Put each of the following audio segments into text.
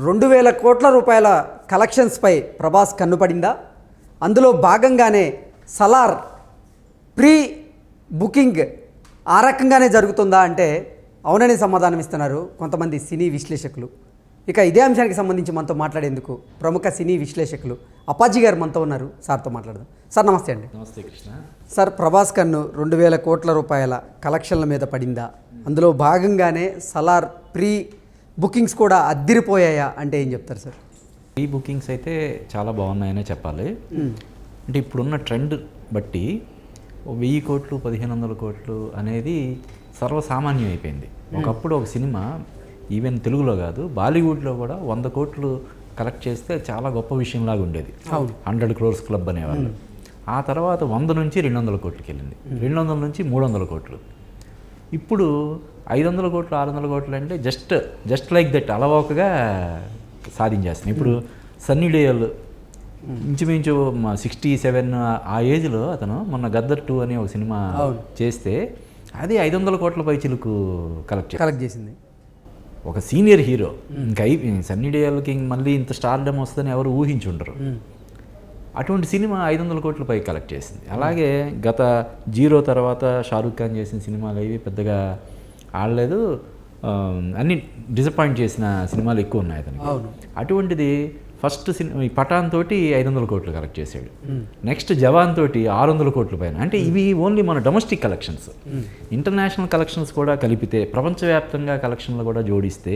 2,000 కోట్ల రూపాయల కలెక్షన్స్పై ప్రభాస్ కన్నుపడిందా? అందులో భాగంగానే సలార్ ప్రీ బుకింగ్ ఆ రకంగానే జరుగుతుందా అంటే అవునని సమాధానం ఇస్తున్నారు కొంతమంది సినీ విశ్లేషకులు. ఇక ఇదే అంశానికి సంబంధించి మనతో మాట్లాడేందుకు ప్రముఖ సినీ విశ్లేషకులు అప్పాజీ గారు మనతో ఉన్నారు. సార్తో మాట్లాడదాం. సార్ నమస్తే అండి. నమస్తే కృష్ణ. సార్, ప్రభాస్ కన్ను 2,000 కోట్ల రూపాయల కలెక్షన్ల మీద పడిందా? అందులో భాగంగానే సలార్ ప్రీ బుకింగ్స్ కూడా అద్దిరిపోయాయా అంటే ఏం చెప్తారు సార్? ఈ బుకింగ్స్ అయితే చాలా బాగున్నాయనే చెప్పాలి. అంటే ఇప్పుడున్న ట్రెండ్ బట్టి 1000 కోట్లు 1,500 కోట్లు అనేది సర్వసామాన్యం అయిపోయింది. ఒకప్పుడు ఒక సినిమా ఈవెన్ తెలుగులో కాదు బాలీవుడ్లో కూడా 100 కోట్లు కలెక్ట్ చేస్తే చాలా గొప్ప విషయంలాగా ఉండేది. 100 crores క్లబ్ అనేవాళ్ళు. ఆ తర్వాత 100 నుంచి 200 కోట్లకి వెళ్ళింది, 200 నుంచి 300 కోట్లు. ఇప్పుడు 500 కోట్లు 600 కోట్లు అంటే జస్ట్ లైక్ దట్ అలవోకగా సాధించేస్తున్నాయి. ఇప్పుడు సన్నీ డియోల్ ఇంచుమించు 67 ఆ ఏజ్లో అతను మొన్న గద్దర్ 2 అనే ఒక సినిమా చేస్తే అది 500 కోట్ల పై చిలుకు కలెక్ట్ చేసింది. ఒక సీనియర్ హీరో ఇంకా సన్నీ డియోల్కి మళ్ళీ ఇంత స్టార్డమ్ వస్తుందని ఎవరు ఊహించుండరు. అటువంటి సినిమా 500 కోట్ల పై కలెక్ట్ చేసింది. అలాగే గత 0 తర్వాత షారూఖ్ ఖాన్ చేసిన సినిమాలు అవి పెద్దగా ఆడలేదు, అన్ని డిసప్పాయింట్ చేసిన సినిమాలు ఎక్కువ ఉన్నాయి అతనికి. అటువంటిది ఫస్ట్ సినిమా ఈ పఠాన్ తోటి 500 కోట్లు కలెక్ట్ చేశాడు. నెక్స్ట్ జవాన్ తోటి 600 కోట్ల పైన. అంటే ఇవి ఓన్లీ మన డొమెస్టిక్ కలెక్షన్స్. ఇంటర్నేషనల్ కలెక్షన్స్ కూడా కలిపితే ప్రపంచవ్యాప్తంగా కలెక్షన్లు కూడా జోడిస్తే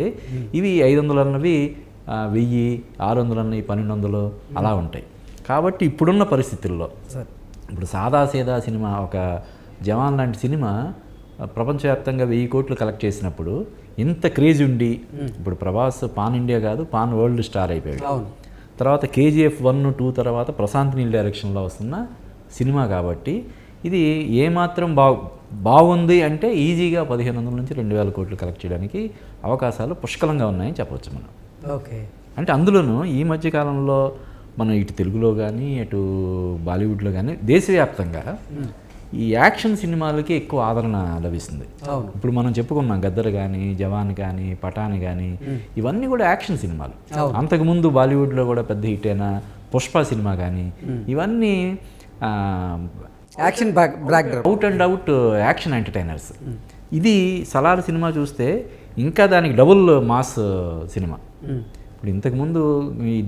ఇవి 500 అన్నవి 1000, 600 అన్నవి 1200 అలా ఉంటాయి. కాబట్టి ఇప్పుడున్న పరిస్థితుల్లో ఇప్పుడు సాదాసీదా సినిమా ఒక జవాన్ లాంటి సినిమా ప్రపంచవ్యాప్తంగా 1000 కోట్లు కలెక్ట్ చేసినప్పుడు ఇంత క్రేజ్ ఉండి ఇప్పుడు ప్రభాస్ పాన్ ఇండియా కాదు పాన్ వరల్డ్ స్టార్ అయిపోయాడు. తర్వాత KGF 1, 2 తర్వాత ప్రశాంత్ నీల్ డైరెక్షన్లో వస్తున్న సినిమా కాబట్టి ఇది ఏమాత్రం బాగుంది అంటే ఈజీగా 1,500 నుంచి 2,000 కోట్లు కలెక్ట్ చేయడానికి అవకాశాలు పుష్కలంగా ఉన్నాయని చెప్పవచ్చు మనం. ఓకే. అంటే అందులోనూ ఈ మధ్యకాలంలో మనం ఇటు తెలుగులో కానీ అటు బాలీవుడ్లో కానీ దేశవ్యాప్తంగా ఈ యాక్షన్ సినిమాలకి ఎక్కువ ఆదరణ లభిస్తుంది. ఇప్పుడు మనం చెప్పుకున్నాం గద్దర్ కానీ జవాన్ కానీ పఠాన్ కానీ ఇవన్నీ కూడా యాక్షన్ సినిమాలు. అంతకుముందు బాలీవుడ్లో కూడా పెద్ద హిట్ అయిన పుష్ప సినిమా కానీ ఇవన్నీ action out and out action entertainers. ఇది సలార్ సినిమా చూస్తే ఇంకా దానికి డబుల్ మాస్ సినిమా. ఇప్పుడు ఇంతకుముందు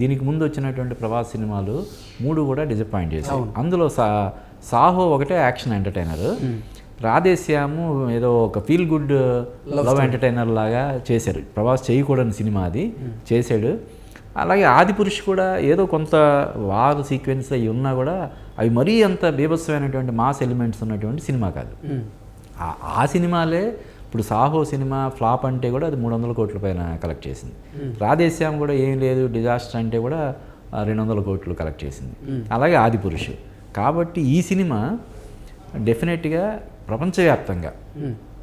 దీనికి ముందు వచ్చినటువంటి ప్రభాస్ సినిమాలు 3 కూడా డిసప్పాయింట్ చేశాయి. అందులో సాహో ఒకటే యాక్షన్ ఎంటర్టైనర్, రాధేశ్యాము ఏదో ఒక ఫీల్ గుడ్ లవ్ ఎంటర్టైనర్ లాగా చేశారు. ప్రభాస్ చేయకూడని సినిమా అది చేశాడు. అలాగే ఆదిపురుష్ కూడా ఏదో కొంత వార్ సీక్వెన్స్ అవి ఉన్నా కూడా అవి మరీ అంత బీభత్సమైనటువంటి మాస్ ఎలిమెంట్స్ ఉన్నటువంటి సినిమా కాదు. ఆ సినిమాలే ఇప్పుడు సాహో సినిమా ఫ్లాప్ అంటే కూడా అది 300 కోట్ల పైన కలెక్ట్ చేసింది. రాధేశ్యామ్ కూడా ఏం లేదు డిజాస్టర్ అంటే కూడా 200 కోట్లు కలెక్ట్ చేసింది. అలాగే ఆదిపురుష్. కాబట్టి ఈ సినిమా డెఫినెట్గా ప్రపంచవ్యాప్తంగా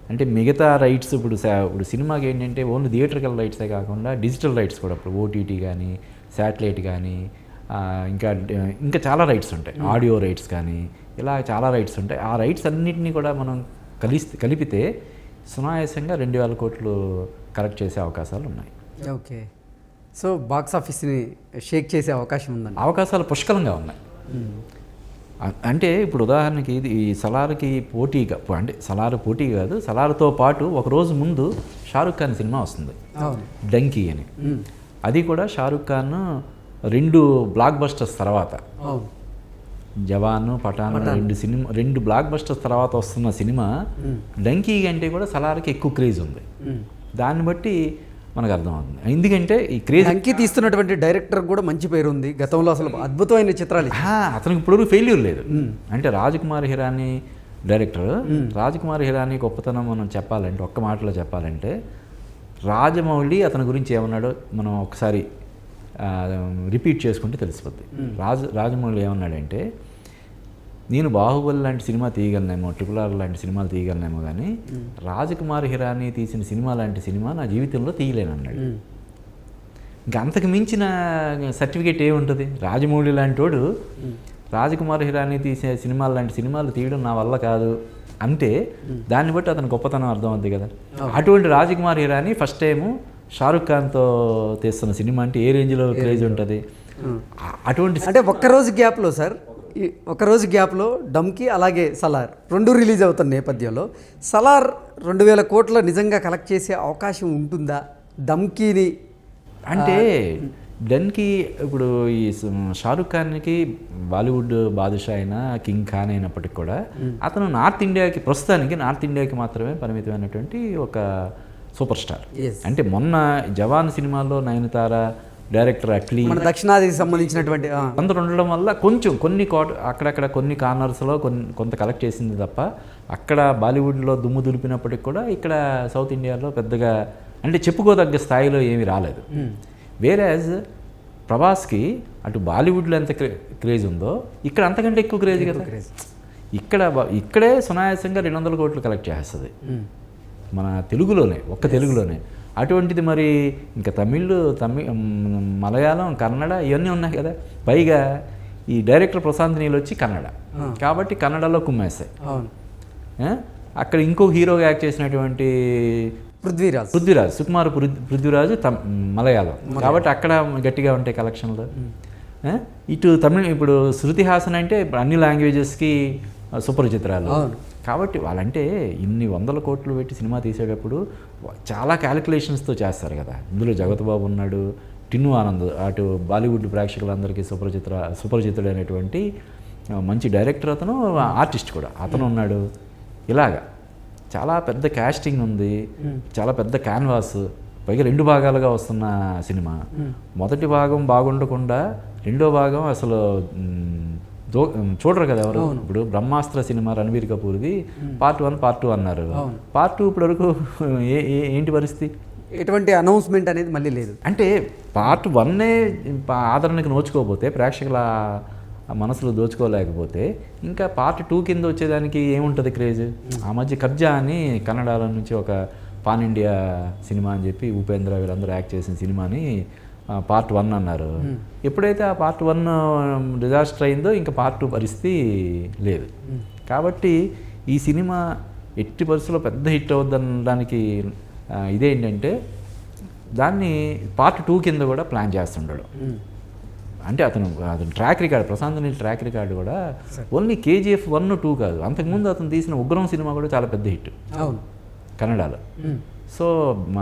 అంటే మిగతా రైట్స్ ఇప్పుడు సినిమాకి ఏంటంటే ఓన్లీ థియేటర్కల్ రైట్సే కాకుండా డిజిటల్ రైట్స్ కూడా ఇప్పుడు OTT కానీ శాటిలైట్ కానీ ఇంకా చాలా రైట్స్ ఉంటాయి, ఆడియో రైట్స్ కానీ ఇలా చాలా రైట్స్ ఉంటాయి. ఆ రైట్స్ అన్నింటినీ కూడా మనం కలిపితే సునాయాసంగా 2,000 కోట్లు కలెక్ట్ చేసే అవకాశాలు ఉన్నాయి. ఓకే. సో బాక్స్ ఆఫీస్ని షేక్ చేసే అవకాశం ఉందండి? అవకాశాలు పుష్కలంగా ఉన్నాయి. అంటే ఇప్పుడు ఉదాహరణకి ఈ సలార్కి పోటీగా అంటే సలార్ పోటీ కాదు, సలార్తో పాటు ఒక రోజు ముందు షారూఖ్ ఖాన్ సినిమా వస్తుంది డంకీ అని. అది కూడా షారూఖ్ ఖాన్ 2 బ్లాక్ బస్టర్స్ తర్వాత జవాన్ పఠాన్ 2 బ్లాక్ బస్టర్స్ తర్వాత వస్తున్న సినిమా డంకీ అంటే కూడా సలార్కి ఎక్కువ క్రేజ్ ఉంది. దాన్ని బట్టి మనకు అర్థమవుతుంది. ఎందుకంటే ఈ క్రేజ్ డంకీ తీస్తున్నటువంటి డైరెక్టర్ కూడా మంచి పేరు ఉంది గతంలో, అసలు అద్భుతమైన చిత్రాలు. అతనికి ఇప్పుడు ఫెయిల్యూర్ లేదు. అంటే రాజకుమార్ హిరానీ డైరెక్టర్. రాజకుమార్ హిరానీ గొప్పతనం మనం చెప్పాలంటే ఒక్క మాటలో చెప్పాలంటే రాజమౌళి అతని గురించి ఏమన్నాడో మనం ఒకసారి రిపీట్ చేసుకుంటే తెలిసిపోద్ది. రాజమౌళి ఏమన్నాడంటే నేను బాహుబలి లాంటి సినిమా తీయగలనేమో, RRR లాంటి సినిమాలు తీయగలనేమో కానీ రాజకుమార్ హిరానీ తీసిన సినిమా లాంటి సినిమా నా జీవితంలో తీయలేనన్నాడు. ఇంకా అంతకు మించిన సర్టిఫికేట్ ఏముంటుంది? రాజమౌళి లాంటి వాడు రాజకుమార్ హిరానీ తీసే సినిమాలు లాంటి సినిమాలు తీయడం నా వల్ల కాదు అంటే దాన్ని బట్టి అతని గొప్పతనం అర్థమవుద్ది కదా. అటువంటి రాజకుమార్ హిరానీ ఫస్ట్ టైము షారుఖ్ ఖాన్తో తీస్తున్న సినిమా అంటే ఏ రేంజ్లో క్రేజ్ ఉంటుంది. అటువంటి అంటే ఒక్కరోజు గ్యాప్లో సార్, ఈ ఒక్కరోజు గ్యాప్లో డమ్కి అలాగే సలార్ రెండు రిలీజ్ అవుతున్న నేపథ్యంలో సలార్ 2000 కోట్ల నిజంగా కలెక్ట్ చేసే అవకాశం ఉంటుందా దమ్కీని? అంటే డన్కి ఇప్పుడు ఈ షారుఖ్ ఖాన్కి బాలీవుడ్ బాదుషా అయినా కింగ్ ఖాన్ అయినప్పటికి కూడా అతను ప్రస్తుతానికి నార్త్ ఇండియాకి మాత్రమే పరిమితమైనటువంటి ఒక సూపర్ స్టార్. Yes. అంటే మొన్న జవాన్ సినిమాలో నయనతార, డైరెక్టర్ అట్లీ మన దక్షిణాదికి సంబంధించినటువంటి అందరూ ఉండడం వల్ల కొంచెం అక్కడక్కడ కొన్ని కార్నర్స్లో కొంత కలెక్ట్ చేసింది తప్ప అక్కడ బాలీవుడ్లో దుమ్ము దులిపినప్పటికి కూడా ఇక్కడ సౌత్ ఇండియాలో పెద్దగా అంటే చెప్పుకోదగ్గ స్థాయిలో ఏమీ రాలేదు. వేరేజ్ ప్రభాస్కి అటు బాలీవుడ్లో ఎంత క్రేజ్ ఉందో ఇక్కడ అంతకంటే ఎక్కువ క్రేజ్ కదా. ఇక్కడే సునాయాసంగా 200 కోట్లు కలెక్ట్ చేస్తుంది మన తెలుగులోనే. అటువంటిది మరి ఇంకా తమిళ్, మలయాళం, కన్నడ ఇవన్నీ ఉన్నాయి కదా. పైగా ఈ డైరెక్టర్ ప్రశాంత్ నీల్ వచ్చి కన్నడ కాబట్టి కన్నడలో కుమ్మేస్తాయి. అక్కడ ఇంకో హీరోగా యాక్ట్ చేసినటువంటి పృథ్వీరాజ్ సుకుమార్ పృథ్వీరాజ్ మలయాళం కాబట్టి అక్కడ గట్టిగా ఉంటాయి కలెక్షన్లు. ఇటు తమిళ్ ఇప్పుడు శృతి హాసన్ అంటే అన్ని లాంగ్వేజెస్కి సుపరిచిత్రాలు కాబట్టి వాళ్ళంటే ఇన్ని 100 కోట్లు పెట్టి సినిమా తీసేటప్పుడు చాలా క్యాలిక్యులేషన్స్తో చేస్తారు కదా. ఇందులో జగత్ బాబు ఉన్నాడు, టిన్ను ఆనంద్ అటు బాలీవుడ్ ప్రేక్షకులందరికీ సుపరిచితుడైనటువంటి మంచి డైరెక్టర్, అతను ఆర్టిస్ట్ కూడా అతను ఉన్నాడు. ఇలాగా చాలా పెద్ద క్యాస్టింగ్ ఉంది, చాలా పెద్ద క్యాన్వాస్, పైగా 2 భాగాలుగా వస్తున్న సినిమా. మొదటి భాగం బాగుండకుండా రెండో భాగం అసలు చూడరు కదా ఎవరు. ఇప్పుడు బ్రహ్మాస్త్ర సినిమా రణబీర్ కపూర్ది పార్ట్ 1 పార్ట్ 2 అన్నారు. పార్ట్ 2 ఇప్పటి వరకు ఏంటి పరిస్థితి? ఎటువంటి అనౌన్స్మెంట్ అనేది మళ్ళీ లేదు. అంటే పార్ట్ 1 ఆదరణకు నోచుకోకపోతే, ప్రేక్షకుల మనసులో దోచుకోలేకపోతే ఇంకా పార్ట్ 2 కింద వచ్చేదానికి ఏముంటుంది క్రేజ్? ఆ మధ్య కబ్జా అని కన్నడలో నుంచి ఒక పాన్ ఇండియా సినిమా అని చెప్పి ఉపేంద్ర వీళ్ళందరూ యాక్ట్ చేసిన సినిమాని పార్ట్ 1 అన్నారు. ఎప్పుడైతే ఆ పార్ట్ 1 డిజాస్టర్ అయిందో ఇంకా పార్ట్ 2 పరిస్థితి లేదు. కాబట్టి ఈ సినిమా ఎట్టి పరిస్థితుల్లో పెద్ద హిట్ అవుద్దనడానికి ఇదేంటంటే దాన్ని పార్ట్ 2 కింద కూడా ప్లాన్ చేస్తుండడు. అంటే అతను track record, Prashanth Neel track record కూడా ఓన్లీ KGF 1, 2 కాదు, అంతకుముందు అతను తీసిన ఉగ్రం సినిమా కూడా చాలా పెద్ద హిట్ కన్నడలో. సో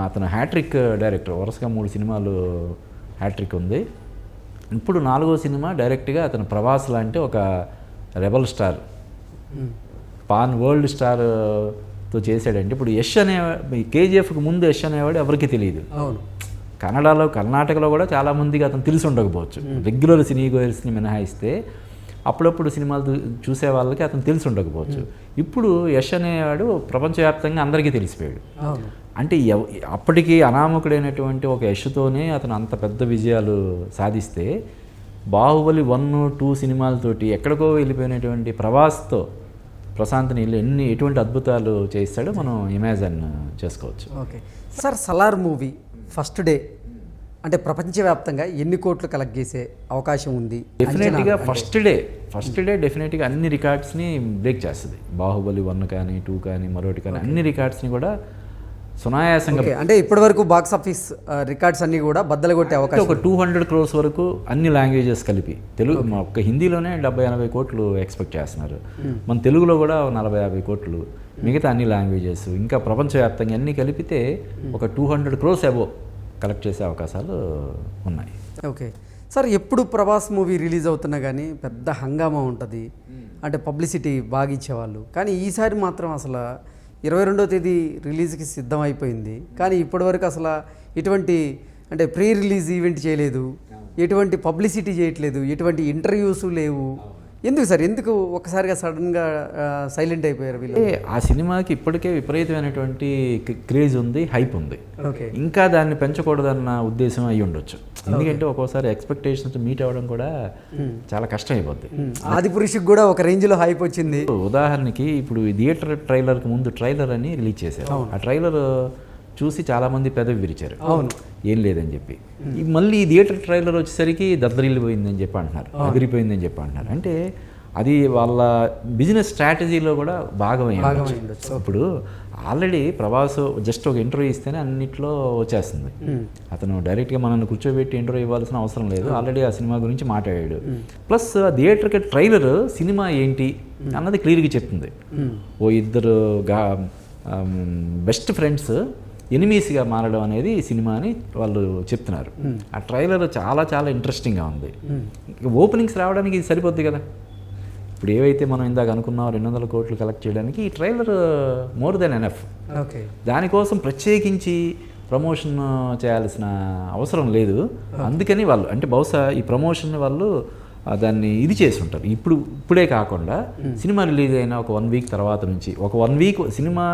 అతను హ్యాట్రిక్ డైరెక్టర్, వరుసగా 3 సినిమాలు హ్యాట్రిక్ ఉంది. ఇప్పుడు 4వ సినిమా డైరెక్ట్గా అతను ప్రభాస్ లాంటి ఒక రెబల్ స్టార్, పాన్ వరల్డ్ స్టార్తో చేశాడంటే ఇప్పుడు యష్ KGFకి ముందు యష్ అనేవాడు ఎవరికి తెలియదు. కన్నడలో, కర్ణాటకలో కూడా చాలామందికి అతను తెలిసి ఉండకపోవచ్చు. రెగ్యులర్ సినీ గోయర్స్ని మినహాయిస్తే అప్పుడప్పుడు సినిమాలు చూసే వాళ్ళకి అతను తెలిసి ఉండకపోవచ్చు. ఇప్పుడు యష్ అనేవాడు ప్రపంచవ్యాప్తంగా అందరికీ తెలిసిపోయాడు. అంటే అప్పటికి అనామకుడైనటువంటి ఒక యష్తోనే అతను అంత పెద్ద విజయాలు సాధిస్తే బాహుబలి 1, 2 సినిమాలతోటి ఎక్కడికో వెళ్ళిపోయినటువంటి ప్రభాస్తో ప్రశాంత్ నీల్ ఎటువంటి అద్భుతాలు చేస్తాడో మనం ఇమాజిన్ చేసుకోవచ్చు. Okay sir, Salaar movie first day అంటే ప్రపంచవ్యాప్తంగా ఎన్ని కోట్లు కలెక్ట్ చేసే అవకాశం ఉంది? డెఫినెట్గా ఫస్ట్ డే డెఫినెట్గా అన్ని రికార్డ్స్ని బ్రేక్ చేస్తుంది. బాహుబలి 1 కానీ 2 కానీ మరొకటి కానీ అన్ని రికార్డ్స్ని కూడా సునాయాసంగా, అంటే ఇప్పటి వరకు బాక్స్ ఆఫీస్ రికార్డ్స్ అన్ని కూడా బద్దలు కొట్టే అవకాశం. ఒక 200 crores వరకు అన్ని లాంగ్వేజెస్ కలిపి, తెలుగు ఒక్క హిందీలోనే 70-80 కోట్లు ఎక్స్పెక్ట్ చేస్తున్నారు. మన తెలుగులో కూడా 40-50 కోట్లు, మిగతా అన్ని లాంగ్వేజెస్ ఇంకా ప్రపంచవ్యాప్తంగా అన్నీ కలిపితే ఒక 200 crores అబోవ్ కలెక్ట్ చేసే అవకాశాలు ఉన్నాయి. ఓకే సార్, ఎప్పుడు ప్రభాస్ మూవీ రిలీజ్ అవుతున్నా కానీ పెద్ద హంగామా ఉంటుంది, అంటే పబ్లిసిటీ బాగా ఇచ్చేవాళ్ళు. కానీ ఈసారి మాత్రం అసలు 22వ తేదీ రిలీజ్కి సిద్ధం అయిపోయింది, కానీ ఇప్పటివరకు అసలు ఎటువంటి అంటే ప్రీ రిలీజ్ ఈవెంట్ చేయలేదు, ఎటువంటి పబ్లిసిటీ చేయట్లేదు, ఎటువంటి ఇంటర్వ్యూస్ లేవు. ఎందుకు సార్, ఎందుకు ఒకసారిగా సడన్గా సైలెంట్ అయిపోయారు వీళ్ళు? ఆ సినిమాకి ఇప్పటికే విపరీతమైనటువంటి క్రేజ్ ఉంది, హైప్ ఉంది. ఇంకా దాన్ని పెంచకూడదన్న ఉద్దేశం అయి ఉండొచ్చు. ఎందుకంటే ఒక్కోసారి ఎక్స్పెక్టేషన్స్ మీట్ అవ్వడం కూడా చాలా కష్టం అయిపోద్ది. ఆదిపురుషుకి కూడా ఒక రేంజ్లో హైప్ వచ్చింది. ఉదాహరణకి ఇప్పుడు థియేటర్ ట్రైలర్కి ముందు ట్రైలర్ అని రిలీజ్ చేశారు. ఆ ట్రైలర్ చూసి చాలామంది పెదవి విరిచారు, ఏం లేదని చెప్పి. మళ్ళీ ఈ థియేటర్ ట్రైలర్ వచ్చేసరికి దద్దరిల్లిపోయిందని చెప్పి అంటున్నారు, అదిరిపోయిందని చెప్పి అంటున్నారు. అంటే అది వాళ్ళ బిజినెస్ స్ట్రాటజీలో కూడా భాగమై ఉండొచ్చు. ఉండొచ్చు. ఇప్పుడు ఆల్రెడీ ప్రభాస్ జస్ట్ ఒక ఇంటర్వ్యూ ఇస్తేనే అన్నిట్లో వచ్చేస్తుంది. అతను డైరెక్ట్గా మనల్ని కూర్చోబెట్టి ఇంటర్వ్యూ ఇవ్వాల్సిన అవసరం లేదు, ఆల్రెడీ ఆ సినిమా గురించి మాట్లాడాడు. ప్లస్ థియేటర్కి ట్రైలర్ సినిమా ఏంటి అన్నది క్లియర్గా చెప్తుంది. ఓ ఇద్దరు బెస్ట్ ఫ్రెండ్స్ ఎనిమీస్గా మారడం అనేది ఈ సినిమా అని వాళ్ళు చెప్తున్నారు. ఆ ట్రైలర్ చాలా చాలా ఇంట్రెస్టింగ్గా ఉంది. ఓపెనింగ్స్ రావడానికి ఇది సరిపోద్ది కదా. ఇప్పుడు ఏవైతే మనం ఇందాక అనుకున్నాం 200 కోట్లు కలెక్ట్ చేయడానికి ఈ trailer more than enough. Okay. దానికోసం ప్రత్యేకించి ప్రమోషన్ చేయాల్సిన అవసరం లేదు. అందుకని వాళ్ళు అంటే బహుశా ఈ ప్రమోషన్ వాళ్ళు దాన్ని ఇది చేసి ఉంటారు. ఇప్పుడే కాకుండా సినిమా రిలీజ్ అయిన ఒక 1 వీక్ తర్వాత నుంచి ఒక 1 వీక్ సినిమా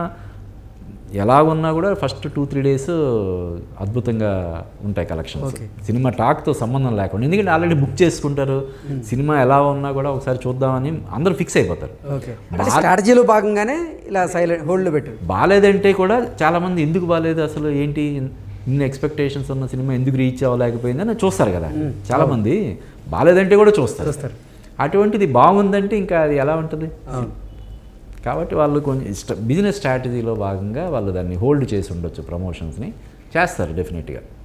ఎలా ఉన్నా కూడా ఫస్ట్ 2-3 డేస్ అద్భుతంగా ఉంటాయి కలెక్షన్స్. సినిమా టాక్తో సంబంధం లేకుండా, ఎందుకంటే ఆల్రెడీ బుక్ చేసుకుంటారు. సినిమా ఎలా ఉన్నా కూడా ఒకసారి చూద్దామని అందరూ ఫిక్స్ అయిపోతారు. స్ట్రాటజీలో భాగంగానే ఇలా సైలెంట్ హోల్డ్లో పెట్టారు. బాగాలేదంటే కూడా చాలామంది ఎందుకు బాగాలేదు, అసలు ఏంటి ఇన్ని ఎక్స్పెక్టేషన్స్ ఉన్న సినిమా ఎందుకు రీచ్ అవ్వలేకపోయిందని చూస్తారు కదా. చాలామంది బాగాలేదంటే కూడా చూస్తారు. అటువంటిది బాగుందంటే ఇంకా అది ఎలా ఉంటుంది. కాబట్టి వాళ్ళు కొంచెం బిజినెస్ స్ట్రాటజీలో భాగంగా వాళ్ళు దాన్ని హోల్డ్ చేసి ఉండొచ్చు, ప్రమోషన్స్ని చేస్తారు డెఫినెట్గా.